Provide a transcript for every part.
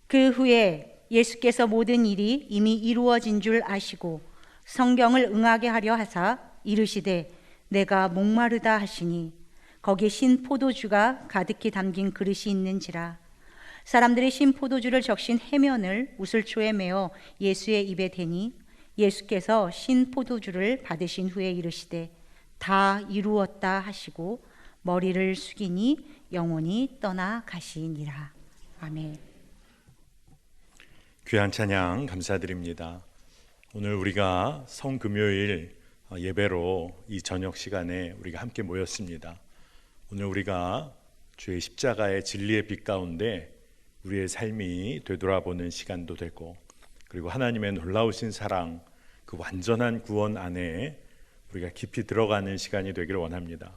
그 후에 예수께서 모든 일이 이미 이루어진 줄 아시고 성경을 응하게 하려 하사 이르시되 내가 목마르다 하시니 거기에 신 포도주가 가득히 담긴 그릇이 있는지라. 사람들이 신 포도주를 적신 해면을 우슬초에 메어 예수의 입에 대니 예수께서 신 포도주를 받으신 후에 이르시되 다 이루었다 하시고 머리를 숙이니 영원히 떠나 가시니라. 아멘. 귀한 찬양 감사드립니다. 오늘 우리가 성금요일 예배로 이 저녁 시간에 우리가 함께 모였습니다. 오늘 우리가 주의 십자가의 진리의 빛 가운데 우리의 삶이 되돌아보는 시간도 되고, 그리고 하나님의 놀라우신 사랑, 그 완전한 구원 안에 우리가 깊이 들어가는 시간이 되기를 원합니다.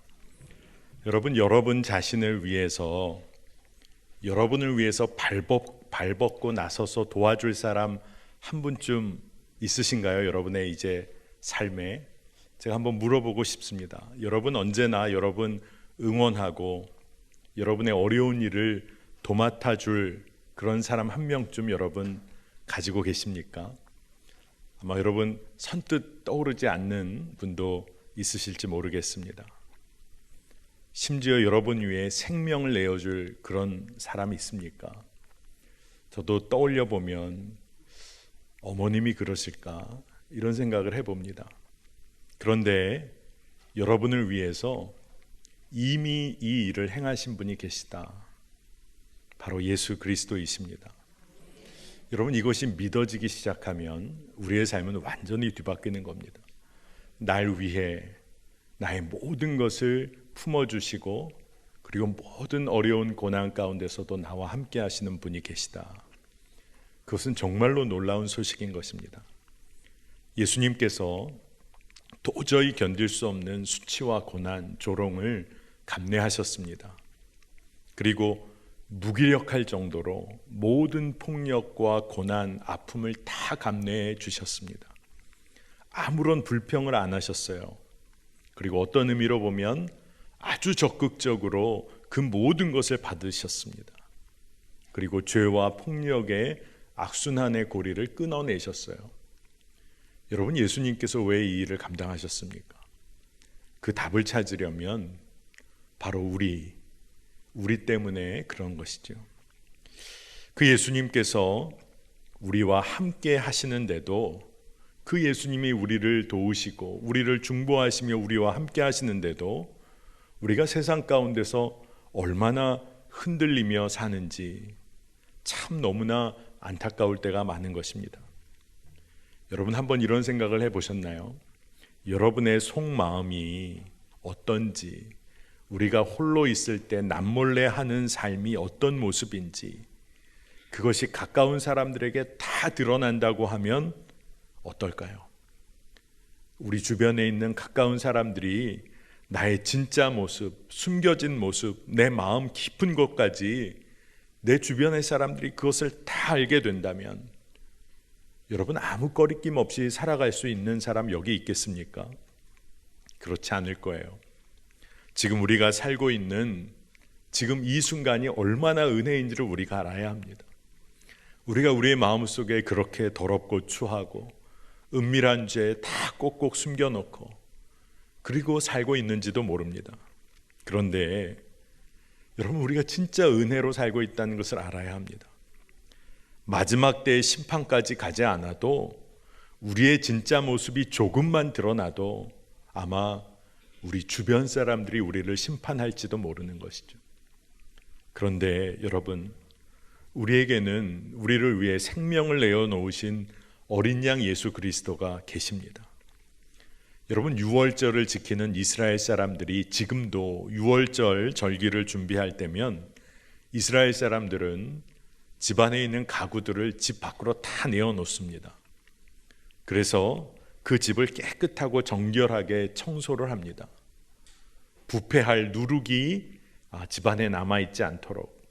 여러분 자신을 위해서, 여러분을 위해서 발벗고 나서서 도와줄 사람 한 분쯤 있으신가요? 여러분의 이제 삶에 제가 한번 물어보고 싶습니다. 여러분 언제나 여러분 응원하고 여러분의 어려운 일을 도맡아 줄 그런 사람 한 명쯤 여러분 가지고 계십니까? 아마 여러분 선뜻 떠오르지 않는 분도 있으실지 모르겠습니다. 심지어 여러분 위해 생명을 내어줄 그런 사람이 있습니까? 저도 떠올려 보면 어머님이 그러실까 이런 생각을 해봅니다. 그런데 여러분을 위해서 이미 이 일을 행하신 분이 계시다. 바로 예수 그리스도이십니다. 여러분, 이것이 믿어지기 시작하면 우리의 삶은 완전히 뒤바뀌는 겁니다. 날 위해 나의 모든 것을 품어주시고, 그리고 모든 어려운 고난 가운데서도 나와 함께 하시는 분이 계시다. 그것은 정말로 놀라운 소식인 것입니다. 예수님께서 도저히 견딜 수 없는 수치와 고난, 조롱을 감내하셨습니다. 그리고 무기력할 정도로 모든 폭력과 고난, 아픔을 다 감내해 주셨습니다. 아무런 불평을 안 하셨어요. 그리고 어떤 의미로 보면 아주 적극적으로 그 모든 것을 받으셨습니다. 그리고 죄와 폭력의 악순환의 고리를 끊어내셨어요. 여러분, 예수님께서 왜 이 일을 감당하셨습니까? 그 답을 찾으려면 바로 우리 때문에 그런 것이죠. 그 예수님께서 우리와 함께 하시는데도, 그 예수님이 우리를 도우시고 우리를 중보하시며 우리와 함께 하시는데도 우리가 세상 가운데서 얼마나 흔들리며 사는지 참 너무나 안타까울 때가 많은 것입니다. 여러분, 한번 이런 생각을 해보셨나요? 여러분의 속마음이 어떤지, 우리가 홀로 있을 때 남몰래 하는 삶이 어떤 모습인지, 그것이 가까운 사람들에게 다 드러난다고 하면 어떨까요? 우리 주변에 있는 가까운 사람들이 나의 진짜 모습, 숨겨진 모습, 내 마음 깊은 것까지 내 주변의 사람들이 그것을 다 알게 된다면 여러분, 아무 거리낌 없이 살아갈 수 있는 사람 여기 있겠습니까? 그렇지 않을 거예요. 지금 우리가 살고 있는 지금 이 순간이 얼마나 은혜인지를 우리가 알아야 합니다. 우리가 우리의 마음속에 그렇게 더럽고 추하고 은밀한 죄 다 꼭꼭 숨겨놓고 그리고 살고 있는지도 모릅니다. 그런데 여러분, 우리가 진짜 은혜로 살고 있다는 것을 알아야 합니다. 마지막 때의 심판까지 가지 않아도 우리의 진짜 모습이 조금만 드러나도 아마 우리 주변 사람들이 우리를 심판할지도 모르는 것이죠. 그런데 여러분, 우리에게는 우리를 위해 생명을 내어놓으신 어린 양 예수 그리스도가 계십니다. 여러분, 유월절을 지키는 이스라엘 사람들이 지금도 유월절 절기를 준비할 때면 이스라엘 사람들은 집 안에 있는 가구들을 집 밖으로 다 내어놓습니다. 그래서 그 집을 깨끗하고 정결하게 청소를 합니다. 부패할 누룩이 집안에 남아있지 않도록,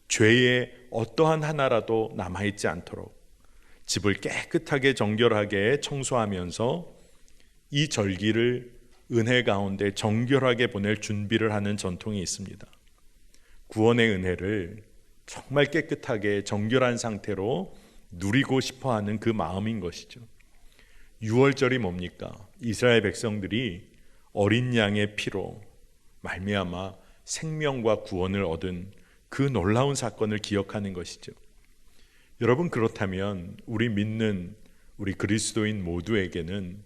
죄의 어떠한 하나라도 남아있지 않도록 집을 깨끗하게 정결하게 청소하면서 이 절기를 은혜 가운데 정결하게 보낼 준비를 하는 전통이 있습니다. 구원의 은혜를 정말 깨끗하게 정결한 상태로 누리고 싶어하는 그 마음인 것이죠. 유월절이 뭡니까? 이스라엘 백성들이 어린 양의 피로 말미암아 생명과 구원을 얻은 그 놀라운 사건을 기억하는 것이죠. 여러분, 그렇다면 우리 믿는 우리 그리스도인 모두에게는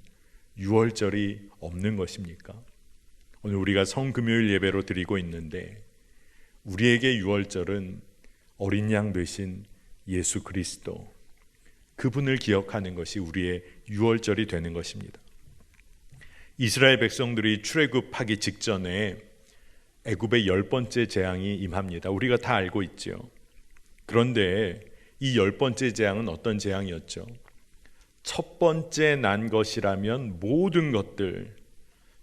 유월절이 없는 것입니까? 오늘 우리가 성금요일 예배로 드리고 있는데 우리에게 유월절은 어린 양 되신 예수 그리스도, 그분을 기억하는 것이 우리의 유월절이 되는 것입니다. 이스라엘 백성들이 출애굽하기 직전에 애굽의 10번째 재앙이 임합니다. 우리가 다 알고 있죠. 그런데 이 10번째 재앙은 어떤 재앙이었죠? 첫 번째 난 것이라면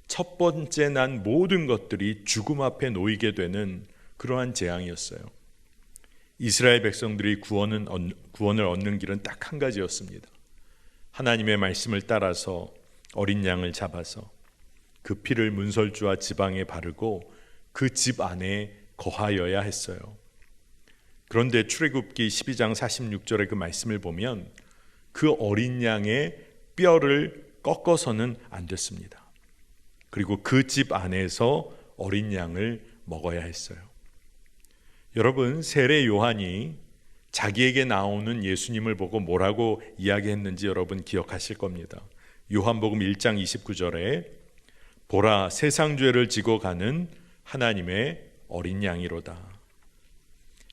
첫 번째 난 모든 것들이 죽음 앞에 놓이게 되는 그러한 재앙이었어요. 이스라엘 백성들이 구원을 얻는 길은 딱 한 가지였습니다. 하나님의 말씀을 따라서 어린 양을 잡아서 그 피를 문설주와 지방에 바르고 그 집 안에 거하여야 했어요. 그런데 출애굽기 12장 46절의 그 말씀을 보면 그 어린 양의 뼈를 꺾어서는 안 됐습니다. 그리고 그 집 안에서 어린 양을 먹어야 했어요. 여러분, 세례 요한이 자기에게 나오는 예수님을 보고 뭐라고 이야기했는지 여러분 기억하실 겁니다. 요한복음 1장 29절에 보라, 세상 죄를 지고 가는 하나님의 어린 양이로다.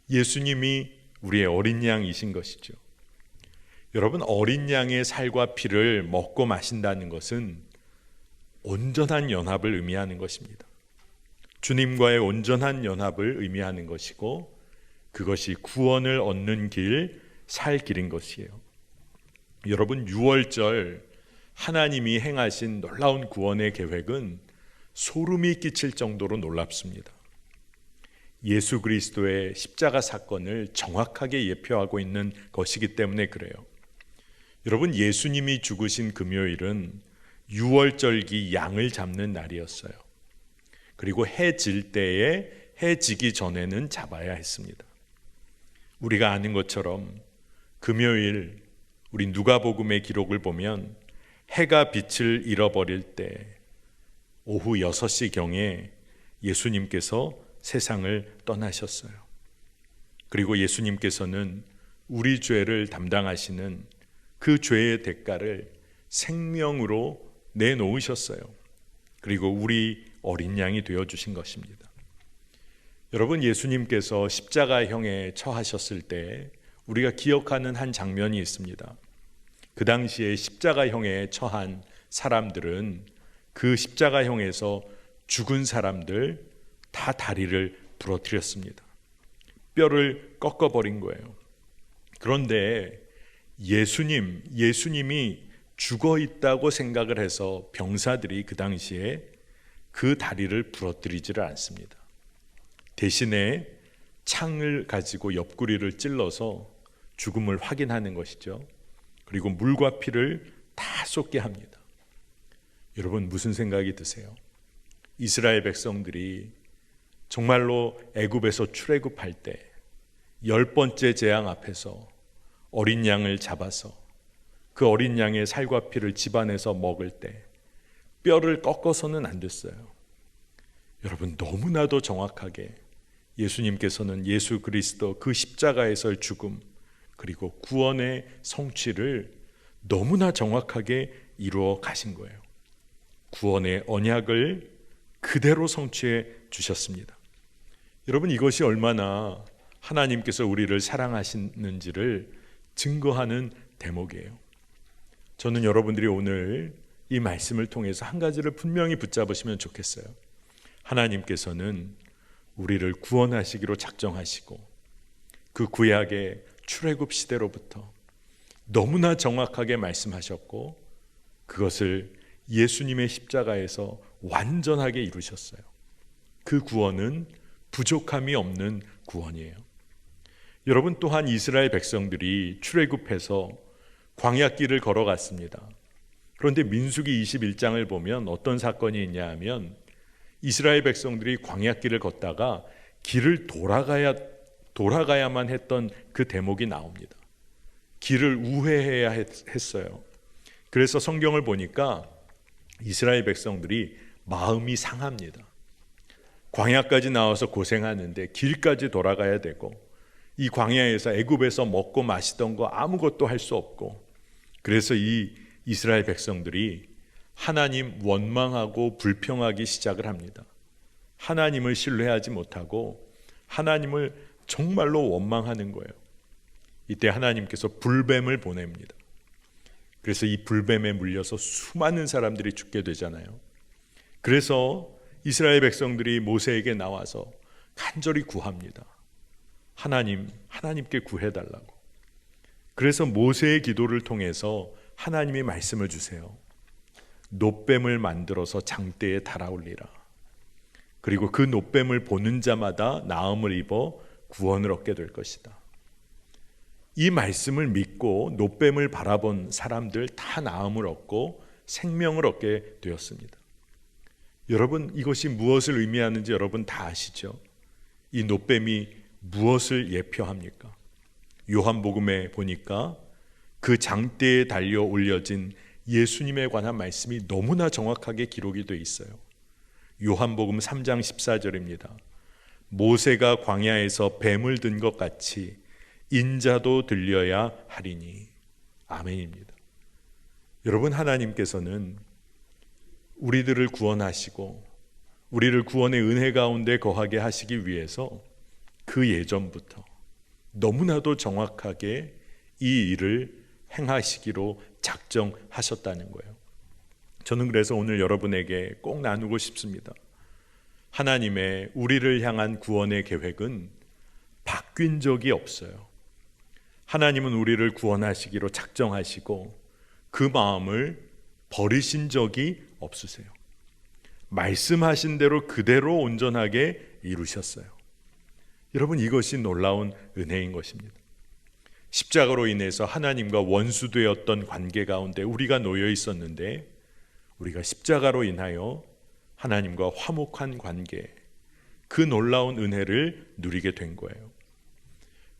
예수님이 우리의 어린 양이신 것이죠. 여러분, 어린 양의 살과 피를 먹고 마신다는 것은 온전한 연합을 의미하는 것입니다. 주님과의 온전한 연합을 의미하는 것이고, 그것이 구원을 얻는 길, 살 길인 것이에요. 여러분, 유월절 하나님이 행하신 놀라운 구원의 계획은 소름이 끼칠 정도로 놀랍습니다. 예수 그리스도의 십자가 사건을 정확하게 예표하고 있는 것이기 때문에 그래요. 여러분, 예수님이 죽으신 금요일은 유월절기 양을 잡는 날이었어요. 그리고 해 질 때에 해 지기 전에는 잡아야 했습니다. 우리가 아는 것처럼 금요일 우리 누가복음의 기록을 보면 해가 빛을 잃어버릴 때 오후 6시경에 예수님께서 세상을 떠나셨어요. 그리고 예수님께서는 우리 죄를 담당하시는 그 죄의 대가를 생명으로 내놓으셨어요. 그리고 우리 어린 양이 되어주신 것입니다. 여러분, 예수님께서 십자가형에 처하셨을 때 우리가 기억하는 한 장면이 있습니다. 그 당시에 십자가형에 처한 사람들은 그 십자가형에서 죽은 사람들 다 다리를 부러뜨렸습니다. 뼈를 꺾어버린 거예요. 그런데 예수님이 죽어 있다고 생각을 해서 병사들이 그 당시에 그 다리를 부러뜨리지를 않습니다. 대신에 창을 가지고 옆구리를 찔러서 죽음을 확인하는 것이죠. 그리고 물과 피를 다 쏟게 합니다. 여러분, 무슨 생각이 드세요? 이스라엘 백성들이 정말로 애굽에서 출애굽할 때 10번째 재앙 앞에서 어린 양을 잡아서 그 어린 양의 살과 피를 집안에서 먹을 때 뼈를 꺾어서는 안 됐어요. 여러분, 너무나도 정확하게 예수님께서는 예수 그리스도 그 십자가에서의 죽음 그리고 구원의 성취를 너무나 정확하게 이루어 가신 거예요. 구원의 언약을 그대로 성취해 주셨습니다. 여러분, 이것이 얼마나 하나님께서 우리를 사랑하시는지를 증거하는 대목이에요. 저는 여러분들이 오늘 이 말씀을 통해서 한 가지를 분명히 붙잡으시면 좋겠어요. 하나님께서는 우리를 구원하시기로 작정하시고 그 구약의 출애굽 시대로부터 너무나 정확하게 말씀하셨고 그것을 예수님의 십자가에서 완전하게 이루셨어요. 그 구원은 부족함이 없는 구원이에요. 여러분, 또한 이스라엘 백성들이 출애굽해서 광야길을 걸어갔습니다. 그런데 민수기 21장을 보면 어떤 사건이 있냐 하면 이스라엘 백성들이 광야길을 걷다가 길을 돌아가야 돌아가야만 했던 그 대목이 나옵니다. 길을 우회해야 했어요. 그래서 성경을 보니까 이스라엘 백성들이 마음이 상합니다. 광야까지 나와서 고생하는데 길까지 돌아가야 되고, 이 광야에서 애굽에서 먹고 마시던 거 아무것도 할 수 없고, 그래서 이 이스라엘 백성들이 하나님 원망하고 불평하기 시작을 합니다. 하나님을 신뢰하지 못하고 하나님을 정말로 원망하는 거예요. 이때 하나님께서 불뱀을 보냅니다. 그래서 이 불뱀에 물려서 수많은 사람들이 죽게 되잖아요. 그래서 이스라엘 백성들이 모세에게 나와서 간절히 구합니다. 하나님께 구해달라고. 그래서 모세의 기도를 통해서 하나님이 말씀을 주세요. 놋뱀을 만들어서 장대에 달아올리라. 그리고 그 놋뱀을 보는 자마다 나음을 입어 구원을 얻게 될 것이다. 이 말씀을 믿고 놋뱀을 바라본 사람들 다 나음을 얻고 생명을 얻게 되었습니다. 여러분, 이것이 무엇을 의미하는지 여러분 다 아시죠? 이 놋뱀이 무엇을 예표합니까? 요한복음에 보니까 그 장대에 달려 올려진 예수님에 관한 말씀이 너무나 정확하게 기록이 되어 있어요. 요한복음 3장 14절입니다. 모세가 광야에서 뱀을 든 것 같이 인자도 들려야 하리니. 아멘입니다. 여러분, 하나님께서는 우리들을 구원하시고 우리를 구원의 은혜 가운데 거하게 하시기 위해서 그 예전부터 너무나도 정확하게 이 일을 행하시기로 작정하셨다는 거예요. 저는 그래서 오늘 여러분에게 꼭 나누고 싶습니다. 하나님의 우리를 향한 구원의 계획은 바뀐 적이 없어요. 하나님은 우리를 구원하시기로 작정하시고 그 마음을 버리신 적이 없으세요. 말씀하신 대로 그대로 온전하게 이루셨어요. 여러분, 이것이 놀라운 은혜인 것입니다. 십자가로 인해서 하나님과 원수되었던 관계 가운데 우리가 놓여 있었는데, 우리가 십자가로 인하여 하나님과 화목한 관계, 그 놀라운 은혜를 누리게 된 거예요.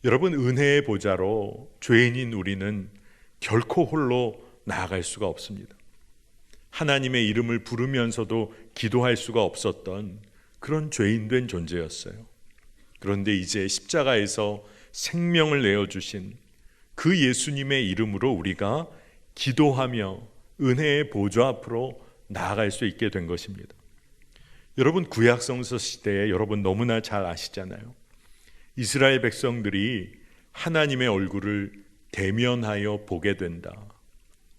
여러분, 은혜의 보좌로 죄인인 우리는 결코 홀로 나아갈 수가 없습니다. 하나님의 이름을 부르면서도 기도할 수가 없었던 그런 죄인된 존재였어요. 그런데 이제 십자가에서 생명을 내어주신 그 예수님의 이름으로 우리가 기도하며 은혜의 보좌 앞으로 나아갈 수 있게 된 것입니다. 여러분, 구약성서 시대에 여러분 너무나 잘 아시잖아요. 이스라엘 백성들이 하나님의 얼굴을 대면하여 보게 된다.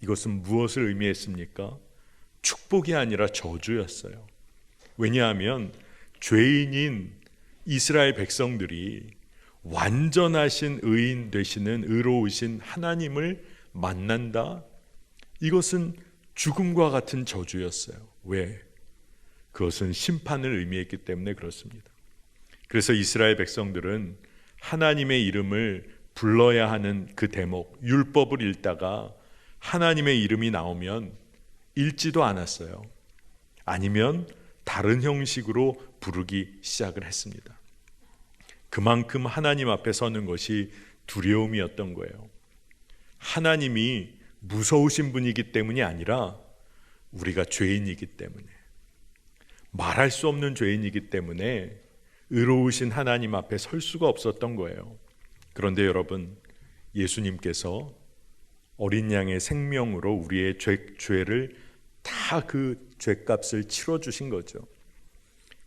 이것은 무엇을 의미했습니까? 축복이 아니라 저주였어요. 왜냐하면 죄인인 이스라엘 백성들이 완전하신 의인 되시는 의로우신 하나님을 만난다? 이것은 죽음과 같은 저주였어요. 왜? 그것은 심판을 의미했기 때문에 그렇습니다. 그래서 이스라엘 백성들은 하나님의 이름을 불러야 하는 그 대목, 율법을 읽다가 하나님의 이름이 나오면 읽지도 않았어요. 아니면 다른 형식으로 부르기 시작을 했습니다. 그만큼 하나님 앞에 서는 것이 두려움이었던 거예요. 하나님이 무서우신 분이기 때문이 아니라 우리가 죄인이기 때문에, 말할 수 없는 죄인이기 때문에 의로우신 하나님 앞에 설 수가 없었던 거예요. 그런데 여러분, 예수님께서 어린 양의 생명으로 우리의 죄를 다 그 죄값을 치러주신 거죠.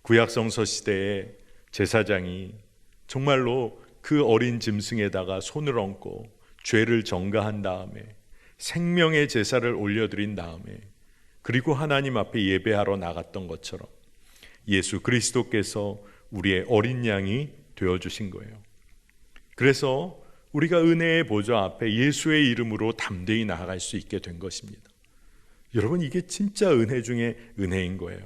구약성서 시대에 제사장이 정말로 그 어린 짐승에다가 손을 얹고 죄를 전가한 다음에 생명의 제사를 올려드린 다음에 그리고 하나님 앞에 예배하러 나갔던 것처럼 예수 그리스도께서 우리의 어린 양이 되어주신 거예요. 그래서 우리가 은혜의 보좌 앞에 예수의 이름으로 담대히 나아갈 수 있게 된 것입니다. 여러분, 이게 진짜 은혜 중에 은혜인 거예요.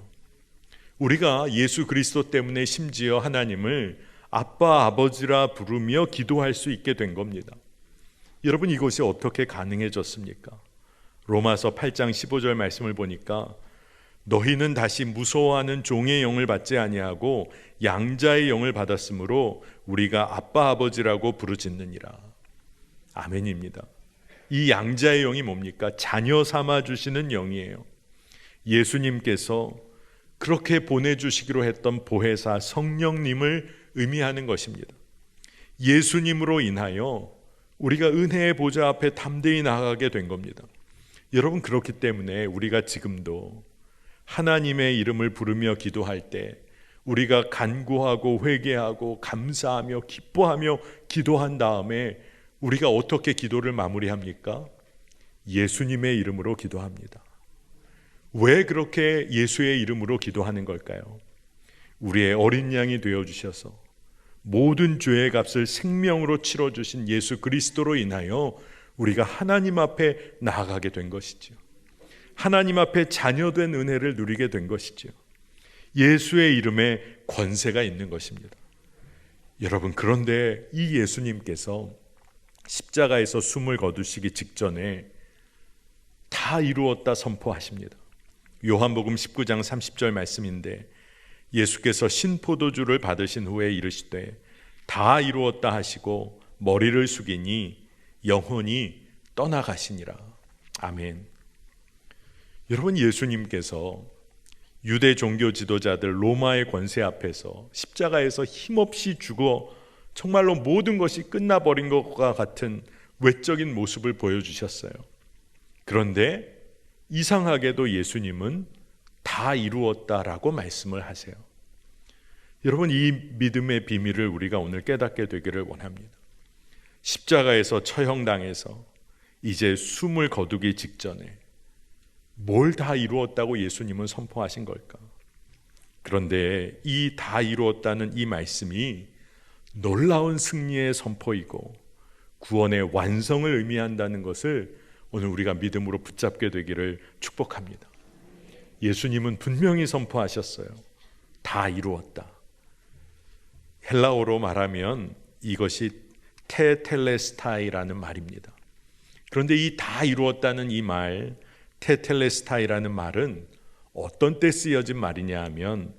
우리가 예수 그리스도 때문에 심지어 하나님을 아빠, 아버지라 부르며 기도할 수 있게 된 겁니다. 여러분, 이것이 어떻게 가능해졌습니까? 로마서 8장 15절 말씀을 보니까 너희는 다시 무서워하는 종의 영을 받지 아니하고 양자의 영을 받았으므로 우리가 아빠 아버지라고 부르짖느니라. 아멘입니다. 이 양자의 영이 뭡니까? 자녀 삼아 주시는 영이에요. 예수님께서 그렇게 보내주시기로 했던 보혜사 성령님을 의미하는 것입니다. 예수님으로 인하여 우리가 은혜의 보좌 앞에 담대히 나아가게 된 겁니다. 여러분, 그렇기 때문에 우리가 지금도 하나님의 이름을 부르며 기도할 때 우리가 간구하고 회개하고 감사하며 기뻐하며 기도한 다음에 우리가 어떻게 기도를 마무리합니까? 예수님의 이름으로 기도합니다. 왜 그렇게 예수의 이름으로 기도하는 걸까요? 우리의 어린 양이 되어주셔서 모든 죄의 값을 생명으로 치러주신 예수 그리스도로 인하여 우리가 하나님 앞에 나아가게 된 것이죠. 하나님 앞에 자녀된 은혜를 누리게 된 것이죠. 예수의 이름에 권세가 있는 것입니다. 여러분, 그런데 이 예수님께서 십자가에서 숨을 거두시기 직전에 다 이루었다 선포하십니다. 요한복음 19장 30절 말씀인데, 예수께서 신포도주를 받으신 후에 이르시되 다 이루었다 하시고 머리를 숙이니 영혼이 떠나가시니라. 아멘. 여러분, 예수님께서 유대 종교 지도자들 로마의 권세 앞에서 십자가에서 힘없이 죽어 정말로 모든 것이 끝나버린 것과 같은 외적인 모습을 보여주셨어요. 그런데 이상하게도 예수님은 다 이루었다라고 말씀을 하세요. 여러분, 이 믿음의 비밀을 우리가 오늘 깨닫게 되기를 원합니다. 십자가에서 처형당해서 이제 숨을 거두기 직전에 뭘 다 이루었다고 예수님은 선포하신 걸까? 그런데 이 다 이루었다는 이 말씀이 놀라운 승리의 선포이고 구원의 완성을 의미한다는 것을 오늘 우리가 믿음으로 붙잡게 되기를 축복합니다. 예수님은 분명히 선포하셨어요. 다 이루었다. 헬라어로 말하면 이것이 테텔레스타이라는 말입니다. 그런데 이 다 이루었다는 이 말, 테텔레스타이라는 말은 어떤 때 쓰여진 말이냐 하면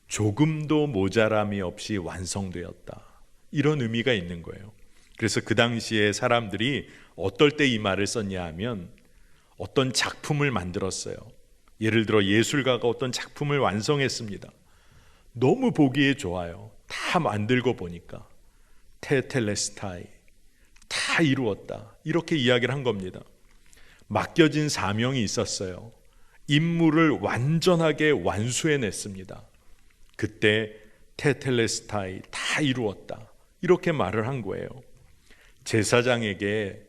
조금도 모자람이 없이 완성되었다, 이런 의미가 있는 거예요. 그래서 그 당시에 사람들이 어떨 때 이 말을 썼냐 하면 어떤 작품을 만들었어요. 예를 들어 예술가가 어떤 작품을 완성했습니다. 너무 보기에 좋아요. 다 만들고 보니까 테텔레스타이, 다 이루었다, 이렇게 이야기를 한 겁니다. 맡겨진 사명이 있었어요. 임무를 완전하게 완수해냈습니다. 그때 테텔레스타이, 다 이루었다, 이렇게 말을 한 거예요. 제사장에게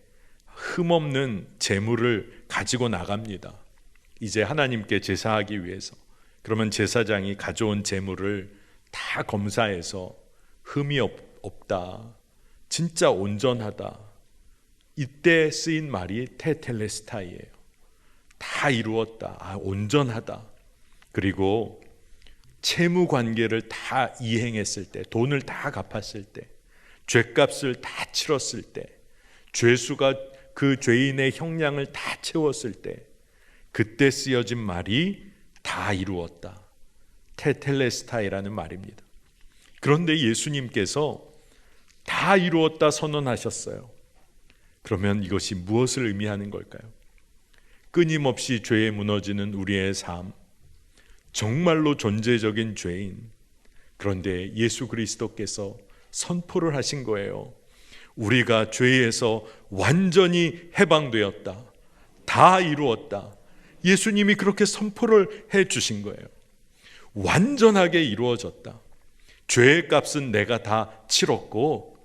흠없는 제물을 가지고 나갑니다. 이제 하나님께 제사하기 위해서. 그러면 제사장이 가져온 제물을 다 검사해서 흠이 없다, 진짜 온전하다, 이때 쓰인 말이 테텔레스타이예요. 다 이루었다, 온전하다. 그리고 채무 관계를 다 이행했을 때, 돈을 다 갚았을 때, 죄값을 다 치렀을 때, 죄수가 그 죄인의 형량을 다 채웠을 때, 그때 쓰여진 말이 다 이루었다, 테텔레스타이라는 말입니다. 그런데 예수님께서 다 이루었다 선언하셨어요. 그러면 이것이 무엇을 의미하는 걸까요? 끊임없이 죄에 무너지는 우리의 삶, 정말로 존재적인 죄인, 그런데 예수 그리스도께서 선포를 하신 거예요. 우리가 죄에서 완전히 해방되었다, 다 이루었다. 예수님이 그렇게 선포를 해 주신 거예요. 완전하게 이루어졌다. 죄의 값은 내가 다 치렀고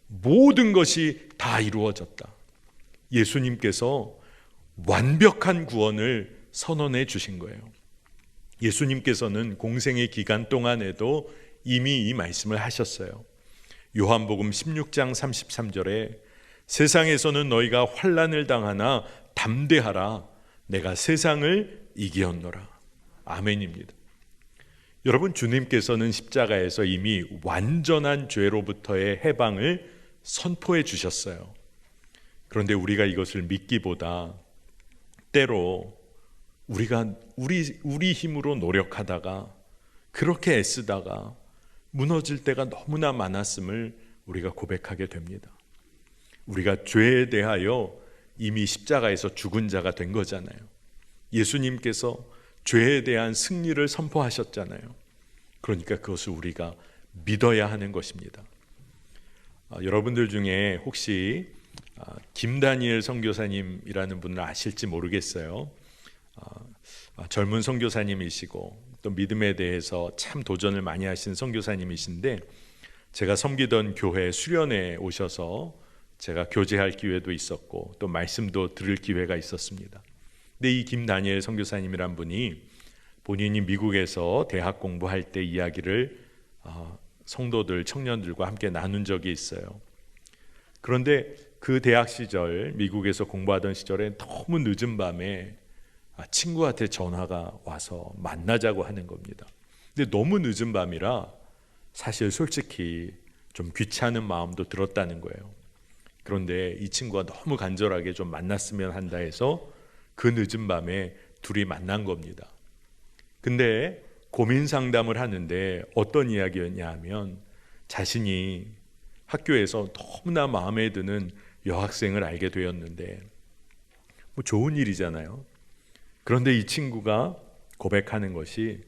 모든 것이 다 이루어졌다. 예수님께서 완벽한 구원을 선언해 주신 거예요. 예수님께서는 공생의 기간 동안에도 이미 이 말씀을 하셨어요. 요한복음 16장 33절에 세상에서는 너희가 환난을 당하나 담대하라, 내가 세상을 이기었노라. 아멘입니다. 여러분, 주님께서는 십자가에서 이미 완전한 죄로부터의 해방을 선포해 주셨어요. 그런데 우리가 이것을 믿기보다 때로 우리가 우리 힘으로 노력하다가 그렇게 애쓰다가 무너질 때가 너무나 많았음을 우리가 고백하게 됩니다. 우리가 죄에 대하여 이미 십자가에서 죽은 자가 된 거잖아요. 예수님께서 죄에 대한 승리를 선포하셨잖아요. 그러니까 그것을 우리가 믿어야 하는 것입니다. 여러분들 중에 혹시 김다니엘 선교사님이라는 분을 아실지 모르겠어요. 젊은 선교사님이시고 또 믿음에 대해서 참 도전을 많이 하신 선교사님이신데, 제가 섬기던 교회 수련회에 오셔서 제가 교제할 기회도 있었고 또 말씀도 들을 기회가 있었습니다. 근데 이 김다니엘 선교사님이란 분이 본인이 미국에서 대학 공부할 때 이야기를 성도들, 청년들과 함께 나눈 적이 있어요. 그런데 그 대학 시절, 미국에서 공부하던 시절에 너무 늦은 밤에 친구한테 전화가 와서 만나자고 하는 겁니다. 근데 너무 늦은 밤이라 사실 솔직히 좀 귀찮은 마음도 들었다는 거예요. 그런데 이 친구가 너무 간절하게 좀 만났으면 한다 해서 그 늦은 밤에 둘이 만난 겁니다. 근데 고민 상담을 하는데 어떤 이야기였냐 하면, 자신이 학교에서 너무나 마음에 드는 여학생을 알게 되었는데, 뭐 좋은 일이잖아요. 그런데 이 친구가 고백하는 것이,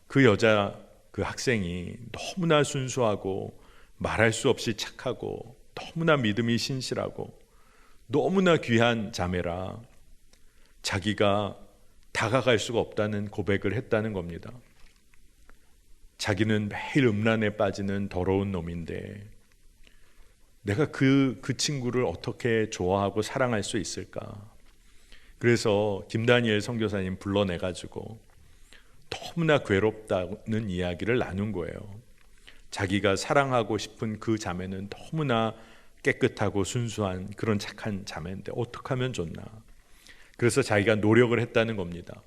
그 여자, 그 학생이 너무나 순수하고 말할 수 없이 착하고 너무나 믿음이 신실하고 너무나 귀한 자매라 자기가 다가갈 수가 없다는 고백을 했다는 겁니다. 자기는 매일 음란에 빠지는 더러운 놈인데 내가 그 친구를 어떻게 좋아하고 사랑할 수 있을까? 그래서 김다니엘 선교사님 불러내가지고 너무나 괴롭다는 이야기를 나눈 거예요. 자기가 사랑하고 싶은 그 자매는 너무나 깨끗하고 순수한 그런 착한 자매인데 어떻게 하면 좋나? 그래서 자기가 노력을 했다는 겁니다.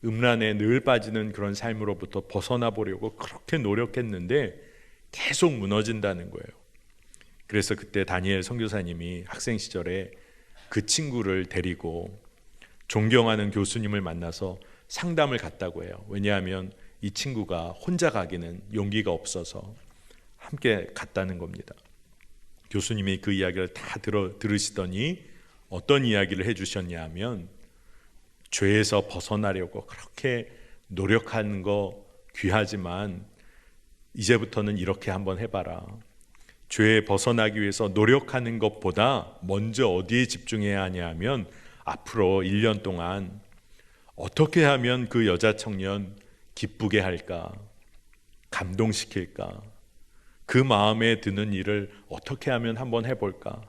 음란에 늘 빠지는 그런 삶으로부터 벗어나 보려고 그렇게 노력했는데 계속 무너진다는 거예요. 그래서 그때 다니엘 선교사님이 학생 시절에 그 친구를 데리고 존경하는 교수님을 만나서 상담을 갔다고 해요. 왜냐하면 이 친구가 혼자 가기는 용기가 없어서 함께 갔다는 겁니다. 교수님이 그 이야기를 다 들으시더니 어떤 이야기를 해주셨냐 하면, 죄에서 벗어나려고 그렇게 노력하는 거 귀하지만 이제부터는 이렇게 한번 해봐라. 죄에 벗어나기 위해서 노력하는 것보다 먼저 어디에 집중해야 하냐 하면, 앞으로 1년 동안 어떻게 하면 그 여자 청년 기쁘게 할까, 감동시킬까, 그 마음에 드는 일을 어떻게 하면 한번 해볼까,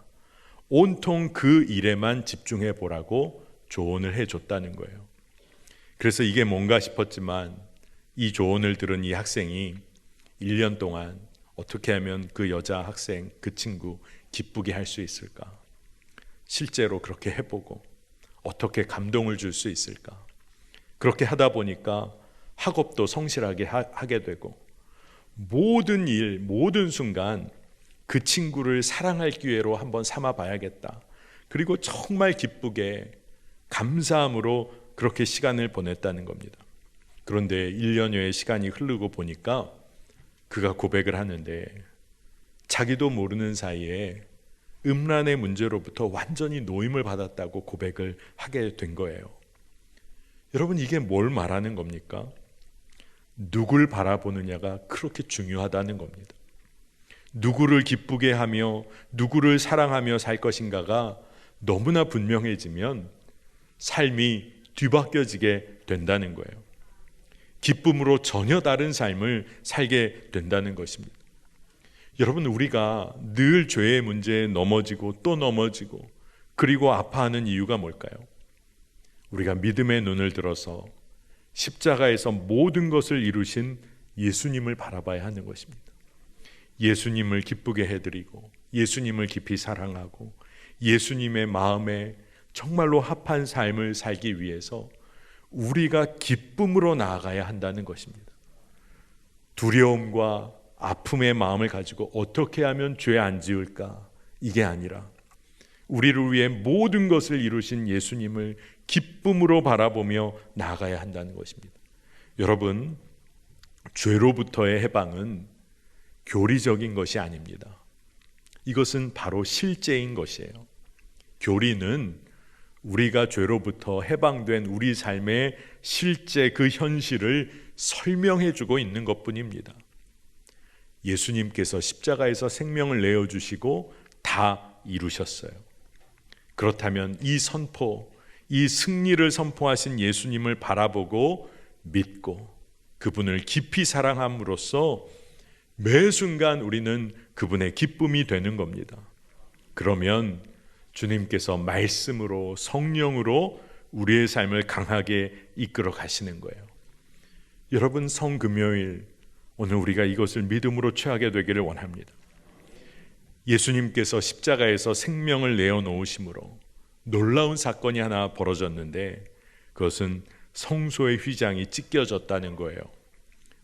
온통 그 일에만 집중해 보라고 조언을 해줬다는 거예요. 그래서 이게 뭔가 싶었지만 이 조언을 들은 이 학생이 1년 동안 어떻게 하면 그 여자 학생, 그 친구 기쁘게 할 수 있을까, 실제로 그렇게 해보고 어떻게 감동을 줄 수 있을까, 그렇게 하다 보니까 학업도 성실하게 하게 되고 모든 일, 모든 순간 그 친구를 사랑할 기회로 한번 삼아 봐야겠다. 그리고 정말 기쁘게 감사함으로 그렇게 시간을 보냈다는 겁니다. 그런데 1년여의 시간이 흐르고 보니까 그가 고백을 하는데 자기도 모르는 사이에 음란의 문제로부터 완전히 노임을 받았다고 고백을 하게 된 거예요. 여러분, 이게 뭘 말하는 겁니까? 누굴 바라보느냐가 그렇게 중요하다는 겁니다. 누구를 기쁘게 하며 누구를 사랑하며 살 것인가가 너무나 분명해지면 삶이 뒤바뀌어지게 된다는 거예요. 기쁨으로 전혀 다른 삶을 살게 된다는 것입니다. 여러분, 우리가 늘 죄의 문제에 넘어지고 또 넘어지고 그리고 아파하는 이유가 뭘까요? 우리가 믿음의 눈을 들어서 십자가에서 모든 것을 이루신 예수님을 바라봐야 하는 것입니다. 예수님을 기쁘게 해드리고 예수님을 깊이 사랑하고 예수님의 마음에 정말로 합한 삶을 살기 위해서 우리가 기쁨으로 나아가야 한다는 것입니다. 두려움과 아픔의 마음을 가지고 어떻게 하면 죄 안 지을까, 이게 아니라 우리를 위해 모든 것을 이루신 예수님을 기쁨으로 바라보며 나아가야 한다는 것입니다. 여러분, 죄로부터의 해방은 교리적인 것이 아닙니다. 이것은 바로 실제인 것이에요. 교리는 우리가 죄로부터 해방된 우리 삶의 실제 그 현실을 설명해 주고 있는 것뿐입니다. 예수님께서 십자가에서 생명을 내어주시고 다 이루셨어요. 그렇다면 이 선포, 이 승리를 선포하신 예수님을 바라보고 믿고 그분을 깊이 사랑함으로써 매 순간 우리는 그분의 기쁨이 되는 겁니다. 그러면 주님께서 말씀으로 성령으로 우리의 삶을 강하게 이끌어 가시는 거예요. 여러분, 성금요일 오늘 우리가 이것을 믿음으로 취하게 되기를 원합니다. 예수님께서 십자가에서 생명을 내어놓으심으로 놀라운 사건이 하나 벌어졌는데 그것은 성소의 휘장이 찢겨졌다는 거예요.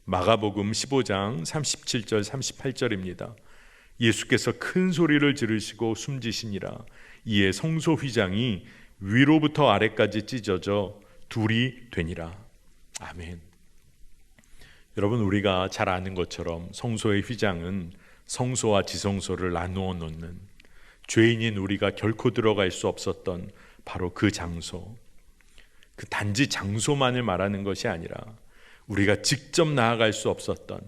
마가복음 15장 37절 38절입니다. 예수께서 큰 소리를 지르시고 숨지시니라. 이에 성소 휘장이 위로부터 아래까지 찢어져 둘이 되니라. 아멘. 여러분, 우리가 잘 아는 것처럼 성소의 휘장은 성소와 지성소를 나누어 놓는, 죄인인 우리가 결코 들어갈 수 없었던 바로 그 장소, 그 단지 장소만을 말하는 것이 아니라 우리가 직접 나아갈 수 없었던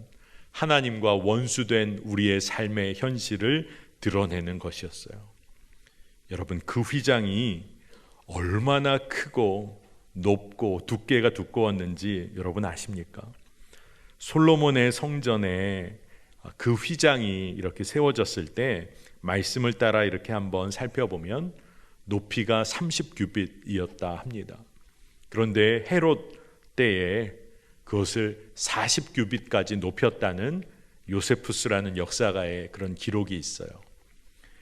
하나님과 원수된 우리의 삶의 현실을 드러내는 것이었어요. 여러분, 그 휘장이 얼마나 크고 높고 두께가 두꺼웠는지 여러분 아십니까? 솔로몬의 성전에 그 휘장이 이렇게 세워졌을 때 말씀을 따라 이렇게 한번 살펴보면 높이가 30규빗이었다 합니다. 그런데 헤롯 때에 그것을 40규빗까지 높였다는 요세푸스라는 역사가의 그런 기록이 있어요.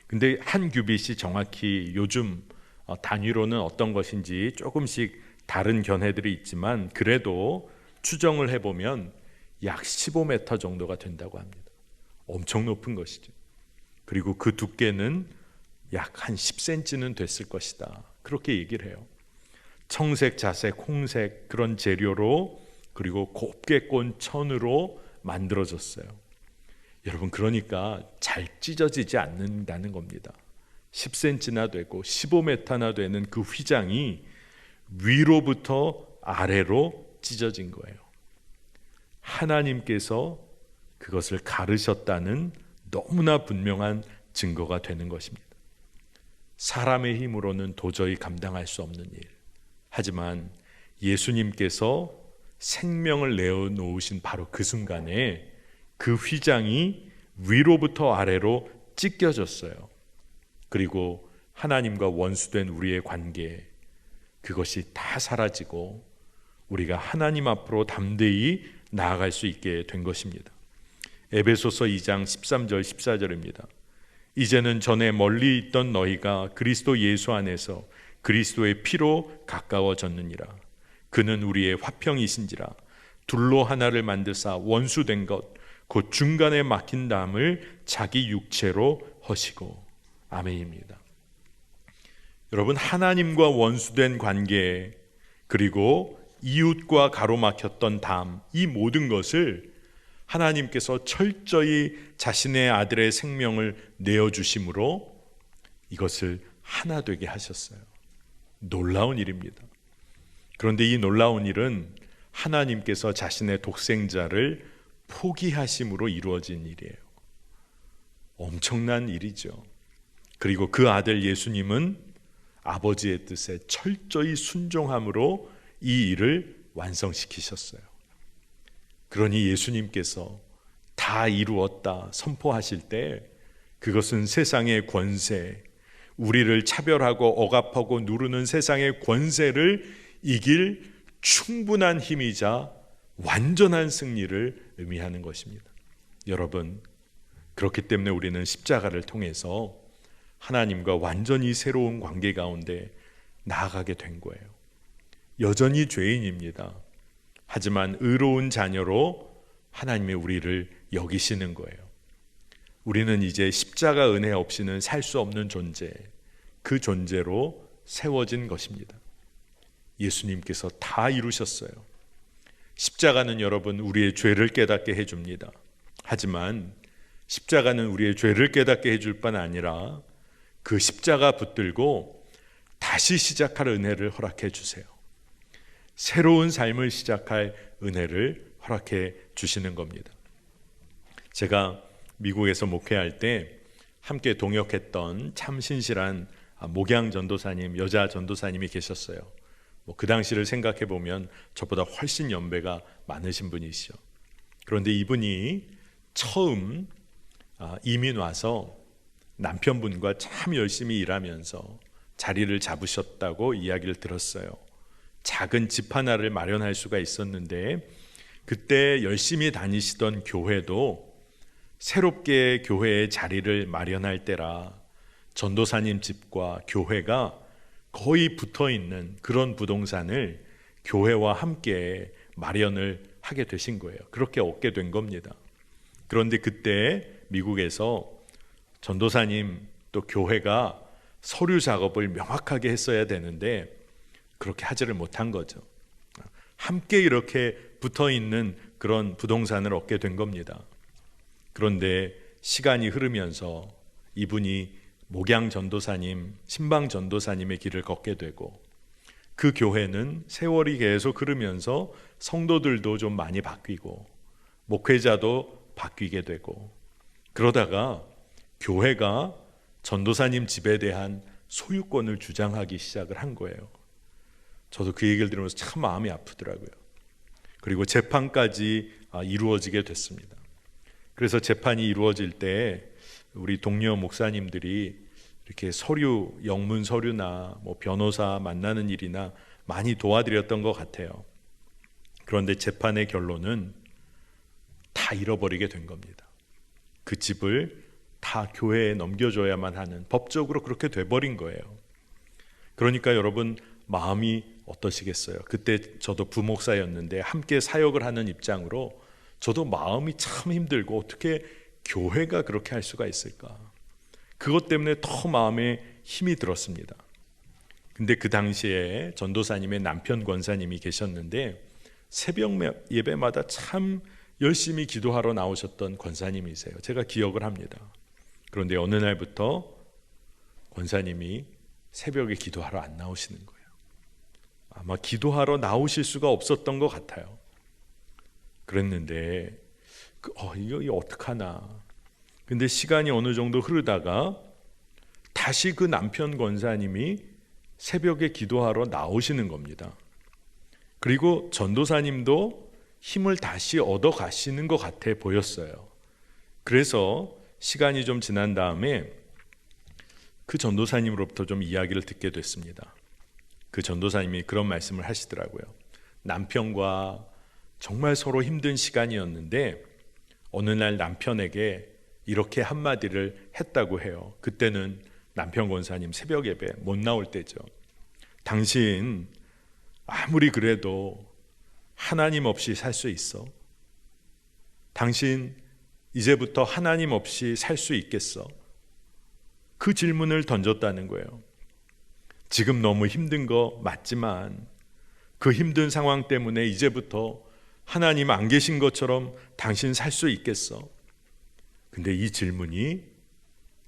근데 한 규빗이 정확히 요즘 단위로는 어떤 것인지 조금씩 다른 견해들이 있지만 그래도 추정을 해보면 약 15m 정도가 된다고 합니다. 엄청 높은 것이죠. 그리고 그 두께는 약 한 10cm는 됐을 것이다, 그렇게 얘기를 해요. 청색, 자색, 홍색 그런 재료로, 그리고 곱게 꼰 천으로 만들어졌어요. 여러분, 그러니까 잘 찢어지지 않는다는 겁니다. 10cm나 되고 15m나 되는 그 휘장이 위로부터 아래로 찢어진 거예요. 하나님께서 그것을 가르셨다는 너무나 분명한 증거가 되는 것입니다. 사람의 힘으로는 도저히 감당할 수 없는 일, 하지만 예수님께서 생명을 내어놓으신 바로 그 순간에 그 휘장이 위로부터 아래로 찢겨졌어요. 그리고 하나님과 원수된 우리의 관계, 그것이 다 사라지고 우리가 하나님 앞으로 담대히 나아갈 수 있게 된 것입니다. 에베소서 2장 13절 14절입니다. 이제는 전에 멀리 있던 너희가 그리스도 예수 안에서 그리스도의 피로 가까워졌느니라. 그는 우리의 화평이신지라. 둘로 하나를 만드사 원수된 것 곧 중간에 막힌 담을 자기 육체로 허시고. 아멘입니다. 여러분, 하나님과 원수된 관계, 그리고 이웃과 가로막혔던 담, 이 모든 것을 하나님께서 철저히 자신의 아들의 생명을 내어주심으로 이것을 하나 되게 하셨어요. 놀라운 일입니다. 그런데 이 놀라운 일은 하나님께서 자신의 독생자를 포기하심으로 이루어진 일이에요. 엄청난 일이죠. 그리고 그 아들 예수님은 아버지의 뜻에 철저히 순종함으로 이 일을 완성시키셨어요. 그러니 예수님께서 다 이루었다 선포하실 때 그것은 세상의 권세, 우리를 차별하고 억압하고 누르는 세상의 권세를 이길 충분한 힘이자 완전한 승리를 의미하는 것입니다. 여러분, 그렇기 때문에 우리는 십자가를 통해서 하나님과 완전히 새로운 관계 가운데 나아가게 된 거예요. 여전히 죄인입니다. 하지만 의로운 자녀로 하나님이 우리를 여기시는 거예요. 우리는 이제 십자가 은혜 없이는 살 수 없는 존재, 그 존재로 세워진 것입니다. 예수님께서 다 이루셨어요. 십자가는 여러분 우리의 죄를 깨닫게 해줍니다. 하지만 십자가는 우리의 죄를 깨닫게 해줄 뿐 아니라 그 십자가 붙들고 다시 시작할 은혜를 허락해 주세요. 새로운 삶을 시작할 은혜를 허락해 주시는 겁니다. 제가 미국에서 목회할 때 함께 동역했던 참 신실한 목양 전도사님, 여자 전도사님이 계셨어요. 그 당시를 생각해 보면 저보다 훨씬 연배가 많으신 분이시죠. 그런데 이분이 처음 이민 와서 남편분과 참 열심히 일하면서 자리를 잡으셨다고 이야기를 들었어요. 작은 집 하나를 마련할 수가 있었는데 그때 열심히 다니시던 교회도 새롭게 교회에 자리를 마련할 때라 전도사님 집과 교회가 거의 붙어 있는 그런 부동산을 교회와 함께 마련을 하게 되신 거예요. 그렇게 얻게 된 겁니다. 그런데 그때 미국에서 전도사님 또 교회가 서류 작업을 명확하게 했어야 되는데 그렇게 하지를 못한 거죠. 함께 이렇게 붙어 있는 그런 부동산을 얻게 된 겁니다. 그런데 시간이 흐르면서 이분이 목양 전도사님, 신방 전도사님의 길을 걷게 되고 그 교회는 세월이 계속 흐르면서 성도들도 좀 많이 바뀌고 목회자도 바뀌게 되고 그러다가 교회가 전도사님 집에 대한 소유권을 주장하기 시작을 한 거예요. 저도 그 얘기를 들으면서 참 마음이 아프더라고요. 그리고 재판까지 이루어지게 됐습니다. 그래서 재판이 이루어질 때 우리 동료 목사님들이 이렇게 서류, 영문 서류나 변호사 만나는 일이나 많이 도와드렸던 것 같아요. 그런데 재판의 결론은 다 잃어버리게 된 겁니다. 그 집을 다 교회에 넘겨줘야만 하는, 법적으로 그렇게 돼버린 거예요. 그러니까 여러분 마음이 어떠시겠어요? 그때 저도 부목사였는데 함께 사역을 하는 입장으로 저도 마음이 참 힘들고 어떻게 교회가 그렇게 할 수가 있을까? 그것 때문에 더 마음에 힘이 들었습니다. 근데 그 당시에 전도사님의 남편 권사님이 계셨는데 새벽 예배마다 참 열심히 기도하러 나오셨던 권사님이세요. 제가 기억을 합니다. 그런데 어느 날부터 권사님이 새벽에 기도하러 안 나오시는 거예요. 아마 기도하러 나오실 수가 없었던 것 같아요. 그랬는데 이거 어떡하나. 근데 시간이 어느 정도 흐르다가 다시 그 남편 권사님이 새벽에 기도하러 나오시는 겁니다. 그리고 전도사님도 힘을 다시 얻어 가시는 것 같아 보였어요. 그래서 시간이 좀 지난 다음에 그 전도사님으로부터 좀 이야기를 듣게 됐습니다. 그 전도사님이 그런 말씀을 하시더라고요. 남편과 정말 서로 힘든 시간이었는데 어느 날 남편에게 이렇게 한마디를 했다고 해요. 그때는 남편 권사님 새벽 예배 못 나올 때죠. 당신 아무리 그래도 하나님 없이 살 수 있어? 당신 이제부터 하나님 없이 살 수 있겠어? 그 질문을 던졌다는 거예요. 지금 너무 힘든 거 맞지만 그 힘든 상황 때문에 이제부터 하나님 안 계신 것처럼 당신 살 수 있겠어? 근데 이 질문이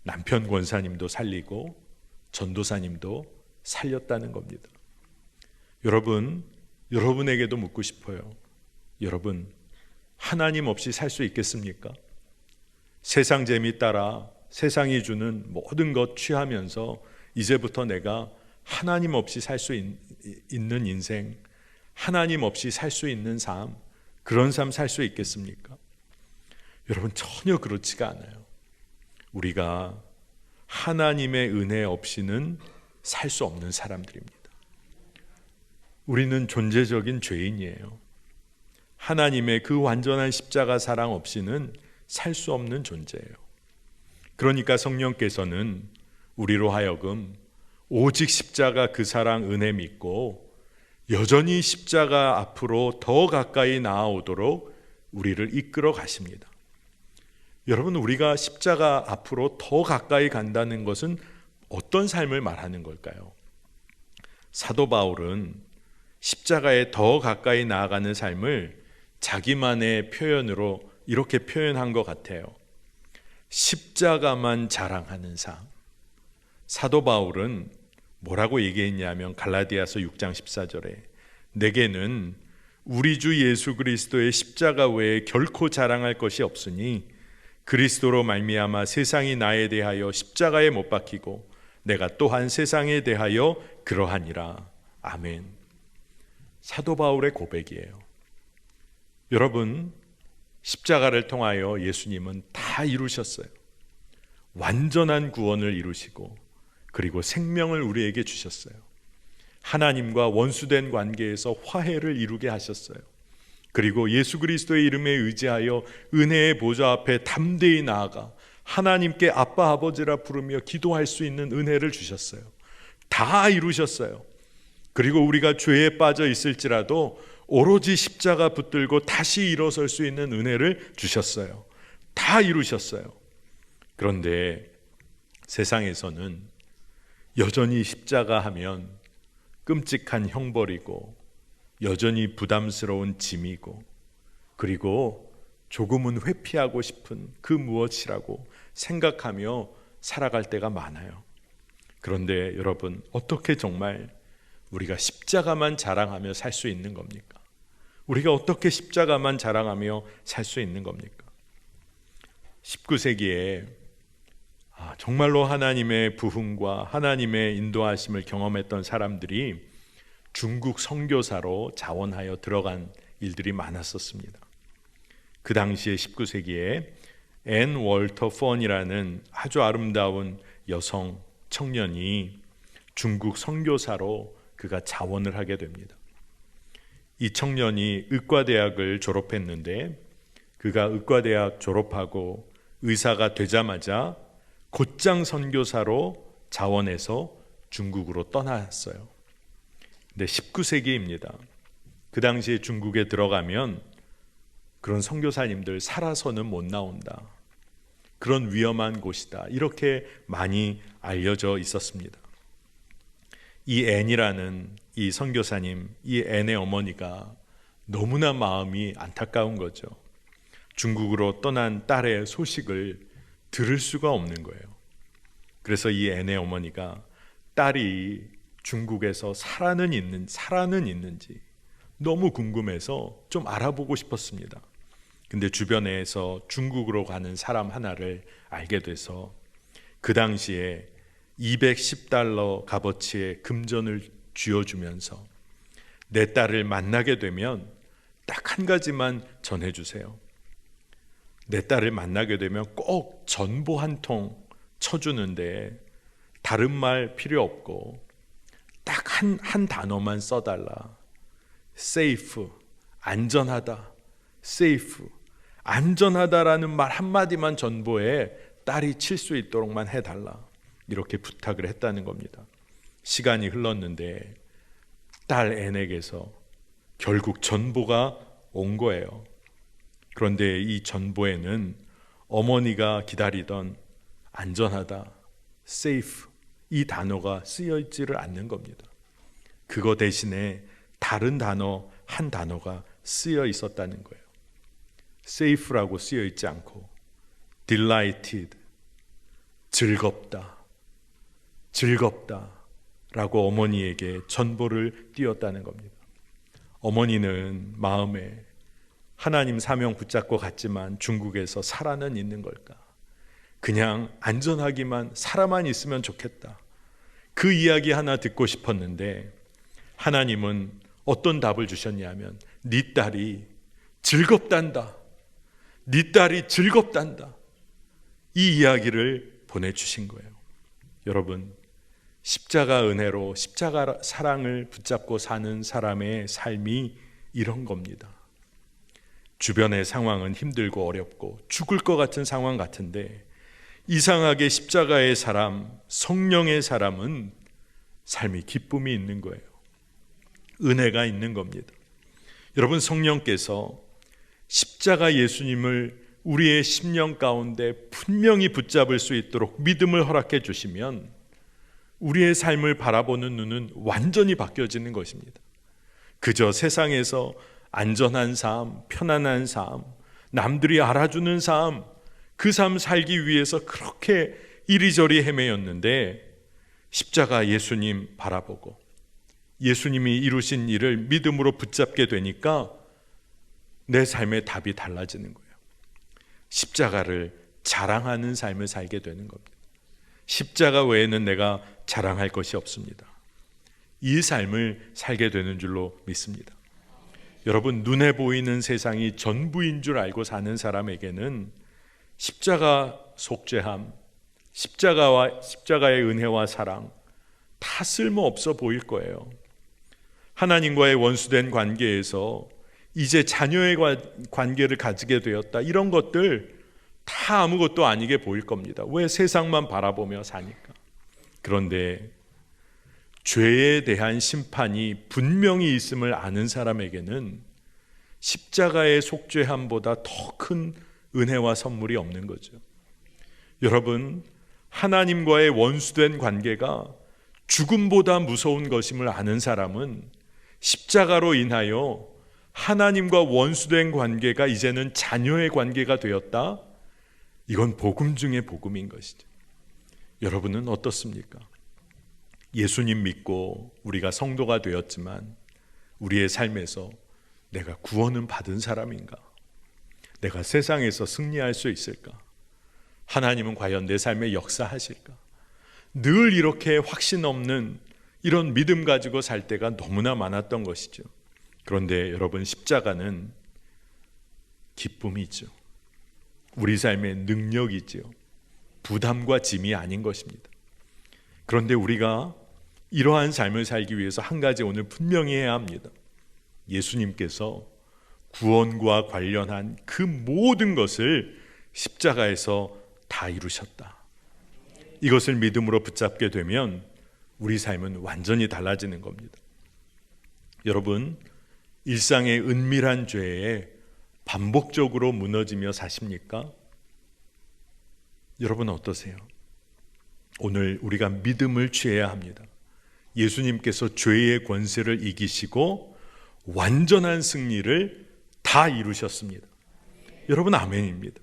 남편 권사님도 살리고 전도사님도 살렸다는 겁니다. 여러분에게도 묻고 싶어요. 여러분, 하나님 없이 살 수 있겠습니까? 세상 재미 따라 세상이 주는 모든 것 취하면서 이제부터 내가 하나님 없이 살 수 있는 인생, 하나님 없이 살 수 있는 삶, 그런 삶 살 수 있겠습니까? 여러분, 전혀 그렇지가 않아요. 우리가 하나님의 은혜 없이는 살 수 없는 사람들입니다. 우리는 존재적인 죄인이에요. 하나님의 그 완전한 십자가 사랑 없이는 살 수 없는 존재예요. 그러니까 성령께서는 우리로 하여금 오직 십자가 그 사랑 은혜 믿고 여전히 십자가 앞으로 더 가까이 나아오도록 우리를 이끌어 가십니다. 여러분, 우리가 십자가 앞으로 더 가까이 간다는 것은 어떤 삶을 말하는 걸까요? 사도 바울은 십자가에 더 가까이 나아가는 삶을 자기만의 표현으로 이렇게 표현한 것 같아요. 십자가만 자랑하는 삶. 사도 바울은 뭐라고 얘기했냐면 갈라디아서 6장 14절에 내게는 우리 주 예수 그리스도의 십자가 외에 결코 자랑할 것이 없으니 그리스도로 말미암아 세상이 나에 대하여 십자가에 못 박히고 내가 또한 세상에 대하여 그러하니라. 아멘. 사도 바울의 고백이에요. 여러분, 십자가를 통하여 예수님은 다 이루셨어요. 완전한 구원을 이루시고 그리고 생명을 우리에게 주셨어요. 하나님과 원수된 관계에서 화해를 이루게 하셨어요. 그리고 예수 그리스도의 이름에 의지하여 은혜의 보좌 앞에 담대히 나아가 하나님께 아빠 아버지라 부르며 기도할 수 있는 은혜를 주셨어요. 다 이루셨어요. 그리고 우리가 죄에 빠져 있을지라도 오로지 십자가 붙들고 다시 일어설 수 있는 은혜를 주셨어요. 다 이루셨어요. 그런데 세상에서는 여전히 십자가 하면 끔찍한 형벌이고 여전히 부담스러운 짐이고 그리고 조금은 회피하고 싶은 그 무엇이라고 생각하며 살아갈 때가 많아요. 그런데 여러분, 어떻게 정말 우리가 십자가만 자랑하며 살 수 있는 겁니까? 우리가 어떻게 십자가만 자랑하며 살 수 있는 겁니까? 19세기에 정말로 하나님의 부흥과 하나님의 인도하심을 경험했던 사람들이 중국 선교사로 자원하여 들어간 일들이 많았었습니다. 그 당시에 19세기에 앤 월터 펀이라는 아주 아름다운 여성 청년이 중국 선교사로 그가 자원을 하게 됩니다. 이 청년이 의과대학을 졸업했는데 그가 의과대학 졸업하고 의사가 되자마자 곧장 선교사로 자원해서 중국으로 떠났어요. 근데 19세기입니다. 그 당시에 중국에 들어가면 그런 선교사님들 살아서는 못 나온다. 그런 위험한 곳이다. 이렇게 많이 알려져 있었습니다. 이 앤이라는 이 선교사님, 이 앤의 어머니가 너무나 마음이 안타까운 거죠. 중국으로 떠난 딸의 소식을 들을 수가 없는 거예요. 그래서 이 앤의 어머니가 딸이 중국에서 살아는 있는지 너무 궁금해서 좀 알아보고 싶었습니다. 근데 주변에서 중국으로 가는 사람 하나를 알게 돼서 그 당시에 210달러 값어치의 금전을 쥐어주면서 내 딸을 만나게 되면 딱 한 가지만 전해주세요. 내 딸을 만나게 되면 꼭 전보 한 통 쳐주는데 다른 말 필요 없고 딱 한 단어만 써달라. safe, 안전하다. safe, 안전하다라는 말 한마디만 전보에 딸이 칠 수 있도록만 해달라. 이렇게 부탁을 했다는 겁니다. 시간이 흘렀는데 딸 앤에게서 결국 전보가 온 거예요. 그런데 이 전보에는 어머니가 기다리던 안전하다, safe 이 단어가 쓰여 있지를 않는 겁니다. 그거 대신에 다른 단어 한 단어가 쓰여 있었다는 거예요. safe라고 쓰여 있지 않고 delighted, 즐겁다라고 어머니에게 전보를 띄웠다는 겁니다. 어머니는 마음에 하나님 사명 붙잡고 갔지만 중국에서 살아는 있는 걸까? 그냥 안전하기만 살아만 있으면 좋겠다. 그 이야기 하나 듣고 싶었는데 하나님은 어떤 답을 주셨냐면 네 딸이 즐겁단다. 네 딸이 즐겁단다. 이 이야기를 보내주신 거예요. 여러분, 십자가 은혜로 십자가 사랑을 붙잡고 사는 사람의 삶이 이런 겁니다. 주변의 상황은 힘들고 어렵고 죽을 것 같은 상황 같은데 이상하게 십자가의 사람, 성령의 사람은 삶이 기쁨이 있는 거예요. 은혜가 있는 겁니다. 여러분, 성령께서 십자가 예수님을 우리의 심령 가운데 분명히 붙잡을 수 있도록 믿음을 허락해 주시면 우리의 삶을 바라보는 눈은 완전히 바뀌어지는 것입니다. 그저 세상에서 안전한 삶, 편안한 삶, 남들이 알아주는 삶, 그 삶 살기 위해서 그렇게 이리저리 헤매였는데 십자가 예수님 바라보고 예수님이 이루신 일을 믿음으로 붙잡게 되니까 내 삶의 답이 달라지는 거예요. 십자가를 자랑하는 삶을 살게 되는 겁니다. 십자가 외에는 내가 자랑할 것이 없습니다. 이 삶을 살게 되는 줄로 믿습니다. 여러분, 눈에 보이는 세상이 전부인 줄 알고 사는 사람에게는 십자가 속죄함, 십자가의 은혜와 사랑 다 쓸모없어 보일 거예요. 하나님과의 원수된 관계에서 이제 자녀의 관계를 가지게 되었다, 이런 것들 다 아무것도 아니게 보일 겁니다. 왜? 세상만 바라보며 사니까. 그런데 죄에 대한 심판이 분명히 있음을 아는 사람에게는 십자가의 속죄함보다 더 큰 은혜와 선물이 없는 거죠. 여러분, 하나님과의 원수된 관계가 죽음보다 무서운 것임을 아는 사람은 십자가로 인하여 하나님과 원수된 관계가 이제는 자녀의 관계가 되었다, 이건 복음 중에 복음인 것이죠. 여러분은 어떻습니까? 예수님 믿고 우리가 성도가 되었지만 우리의 삶에서 내가 구원은 받은 사람인가? 내가 세상에서 승리할 수 있을까? 하나님은 과연 내 삶에 역사하실까? 늘 이렇게 확신 없는 이런 믿음 가지고 살 때가 너무나 많았던 것이죠. 그런데 여러분, 십자가는 기쁨이죠. 우리 삶의 능력이죠. 부담과 짐이 아닌 것입니다. 그런데 우리가 이러한 삶을 살기 위해서 한 가지 오늘 분명히 해야 합니다. 예수님께서 구원과 관련한 그 모든 것을 십자가에서 다 이루셨다. 이것을 믿음으로 붙잡게 되면 우리 삶은 완전히 달라지는 겁니다. 여러분, 일상의 은밀한 죄에 반복적으로 무너지며 사십니까? 여러분 어떠세요? 오늘 우리가 믿음을 취해야 합니다. 예수님께서 죄의 권세를 이기시고 완전한 승리를 다 이루셨습니다. 여러분, 아멘입니다.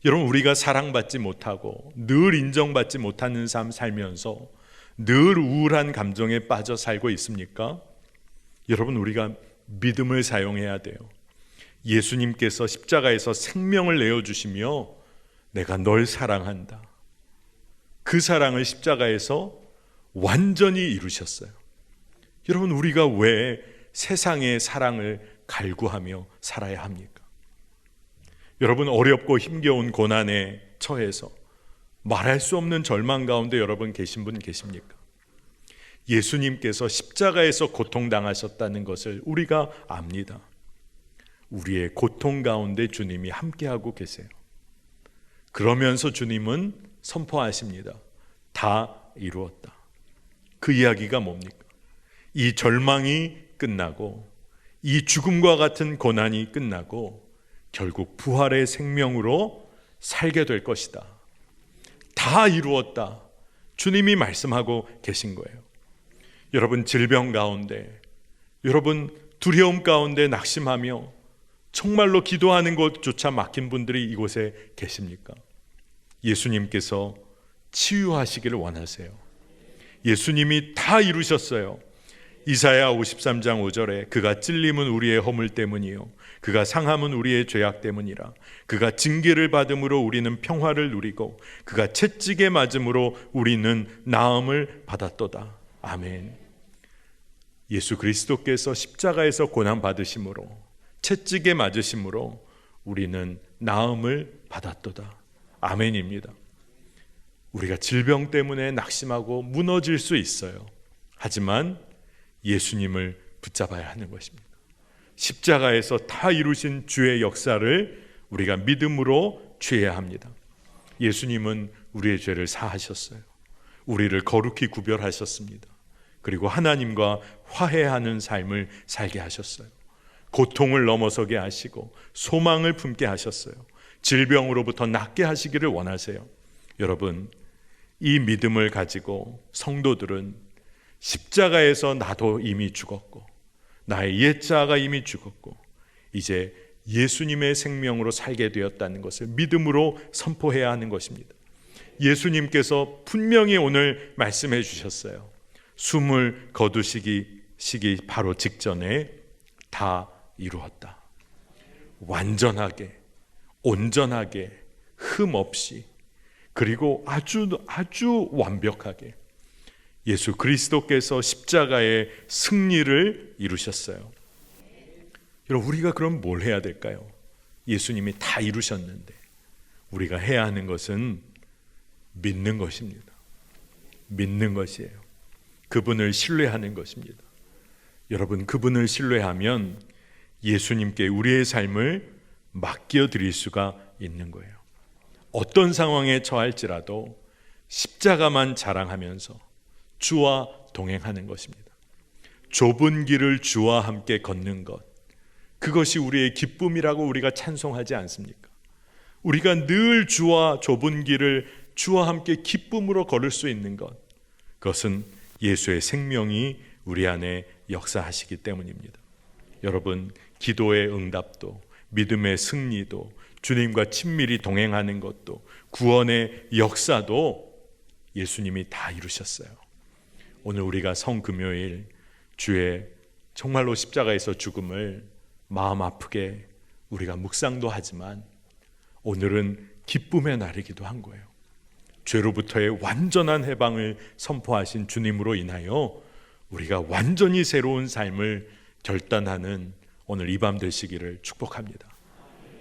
여러분, 우리가 사랑받지 못하고 늘 인정받지 못하는 삶 살면서 늘 우울한 감정에 빠져 살고 있습니까? 여러분, 우리가 믿음을 사용해야 돼요. 예수님께서 십자가에서 생명을 내어주시며 내가 널 사랑한다, 그 사랑을 십자가에서 완전히 이루셨어요. 여러분, 우리가 왜 세상의 사랑을 갈구하며 살아야 합니까? 여러분, 어렵고 힘겨운 고난에 처해서 말할 수 없는 절망 가운데 여러분 계신 분 계십니까? 예수님께서 십자가에서 고통당하셨다는 것을 우리가 압니다. 우리의 고통 가운데 주님이 함께하고 계세요. 그러면서 주님은 선포하십니다. 다 이루었다. 그 이야기가 뭡니까? 이 절망이 끝나고 이 죽음과 같은 고난이 끝나고 결국 부활의 생명으로 살게 될 것이다. 다 이루었다. 주님이 말씀하고 계신 거예요. 여러분, 질병 가운데, 여러분 두려움 가운데 낙심하며 정말로 기도하는 것조차 막힌 분들이 이곳에 계십니까? 예수님께서 치유하시기를 원하세요. 예수님이 다 이루셨어요. 이사야 53장 5절에 그가 찔림은 우리의 허물 때문이요 그가 상함은 우리의 죄악 때문이라. 그가 징계를 받음으로 우리는 평화를 누리고 그가 채찍에 맞음으로 우리는 나음을 받았도다. 아멘. 예수 그리스도께서 십자가에서 고난 받으심으로, 채찍에 맞으심으로 우리는 나음을 받았도다. 아멘입니다. 우리가 질병 때문에 낙심하고 무너질 수 있어요. 하지만 예수님을 붙잡아야 하는 것입니다. 십자가에서 다 이루신 주의 역사를 우리가 믿음으로 취해야 합니다. 예수님은 우리의 죄를 사하셨어요. 우리를 거룩히 구별하셨습니다. 그리고 하나님과 화해하는 삶을 살게 하셨어요. 고통을 넘어서게 하시고 소망을 품게 하셨어요. 질병으로부터 낫게 하시기를 원하세요. 여러분, 이 믿음을 가지고 성도들은 십자가에서 나도 이미 죽었고 나의 옛자가 이미 죽었고 이제 예수님의 생명으로 살게 되었다는 것을 믿음으로 선포해야 하는 것입니다. 예수님께서 분명히 오늘 말씀해 주셨어요. 숨을 거두시기 바로 직전에 다 이루었다. 완전하게, 온전하게, 흠 없이, 그리고 아주 완벽하게 예수 그리스도께서 십자가의 승리를 이루셨어요. 여러분, 우리가 그럼 뭘 해야 될까요? 예수님이 다 이루셨는데 우리가 해야 하는 것은 믿는 것입니다. 믿는 것이에요. 그분을 신뢰하는 것입니다. 여러분, 그분을 신뢰하면 예수님께 우리의 삶을 맡겨드릴 수가 있는 거예요. 어떤 상황에 처할지라도 십자가만 자랑하면서 주와 동행하는 것입니다. 좁은 길을 주와 함께 걷는 것, 그것이 우리의 기쁨이라고 우리가 찬송하지 않습니까? 우리가 늘 주와 좁은 길을 주와 함께 기쁨으로 걸을 수 있는 것, 그것은 예수의 생명이 우리 안에 역사하시기 때문입니다. 여러분, 기도의 응답도, 믿음의 승리도, 주님과 친밀히 동행하는 것도, 구원의 역사도 예수님이 다 이루셨어요. 오늘 우리가 성금요일 주의 정말로 십자가에서 죽음을 마음 아프게 우리가 묵상도 하지만 오늘은 기쁨의 날이기도 한 거예요. 죄로부터의 완전한 해방을 선포하신 주님으로 인하여 우리가 완전히 새로운 삶을 결단하는 오늘 이 밤 되시기를 축복합니다.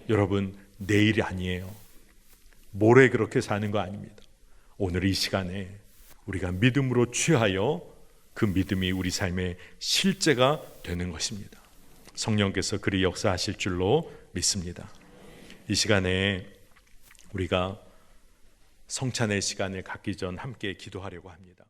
여러분, 내일이 아니에요. 모레 그렇게 사는 거 아닙니다. 오늘 이 시간에 우리가 믿음으로 취하여 그 믿음이 우리 삶의 실제가 되는 것입니다. 성령께서 그리 역사하실 줄로 믿습니다. 이 시간에 우리가 성찬의 시간을 갖기 전 함께 기도하려고 합니다.